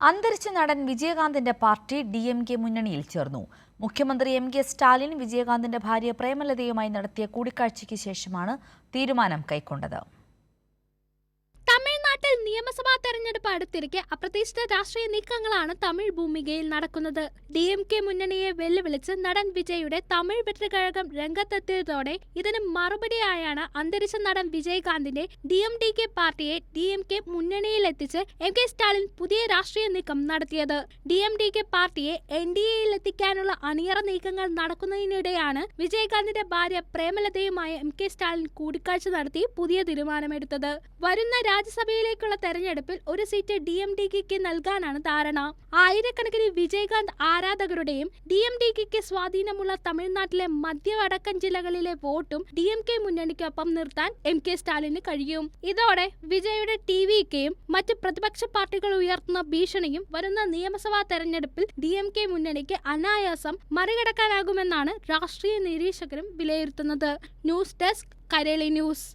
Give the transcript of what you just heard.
അന്തരിച്ച നടൻ വിജയകാന്തിന്റെ party DMK മുന്നണിയിൽ ചേർന്നു. മുഖ്യമന്ത്രി MK സ്റ്റാലിൻ വിജയകാന്തിന്റെ ഭാര്യ പ്രേമലതയുമായി നടത്തിയ കൂടിക്കാഴ്ചയ്ക്ക് ശേഷമാണ് തീരുമാനം കൈക്കൊണ്ടത്. തമിഴ്നാട്ടിൽ നിയമസഭാ തെരഞ്ഞെടുപ്പ് അടുത്തിരിക്കെ അപ്രതീക്ഷിത രാഷ്ട്രീയ നീക്കങ്ങളാണ് തമിഴ് ഭൂമികയിൽ നടക്കുന്നത്. DMK മുന്നണിയെ വെല്ലുവിളിച്ച് നടൻ വിജയുടെ തമിഴ് വെട്ടുകഴകം രംഗത്തെത്തിയതോടെ ഇതിന് മറുപടിയായാണ് അന്തരിച്ച നടൻ വിജയകാന്തിന്റെ DMDK പാർട്ടിയെ DMK മുന്നണിയിലെത്തിച്ച് MK സ്റ്റാലിൻ പുതിയ രാഷ്ട്രീയ നീക്കം നടത്തിയത്. DMDK പാർട്ടിയെ NDAയിലെത്തിക്കാനുള്ള അണിയറ നീക്കങ്ങൾ നടക്കുന്നതിനിടെയാണ് വിജയകാന്തിന്റെ ഭാര്യ പ്രേമലതയുമായി MK സ്റ്റാലിൻ കൂടിക്കാഴ്ച നടത്തി പുതിയ തീരുമാനമെടുത്തത്. വരുന്ന രാജ്യസഭയിലേക്കുള്ള തെരഞ്ഞെടുപ്പിൽ ഒരു സീറ്റ് DMDKക്ക് നൽകാനാണ് ധാരണ. ആയിരക്കണക്കിന് വിജയകാന്ത് ആരാധകരുടെയും DMDKക്ക് സ്വാധീനമുള്ള തമിഴ്നാട്ടിലെ മധ്യ വടക്കൻ ജില്ലകളിലെ വോട്ടും DMK മുന്നണിക്കൊപ്പം നിർത്താൻ MK സ്റ്റാലിന് കഴിയും. ഇതോടെ വിജയുടെ TVKയും മറ്റ് പ്രതിപക്ഷ പാർട്ടികൾ ഉയർത്തുന്ന ഭീഷണിയും വരുന്ന നിയമസഭാ തെരഞ്ഞെടുപ്പിൽ DMK മുന്നണിക്ക് അനായാസം മറികടക്കാനാകുമെന്നാണ് രാഷ്ട്രീയ നിരീക്ഷകരും വിലയിരുത്തുന്നത്. News desk, Kairali news.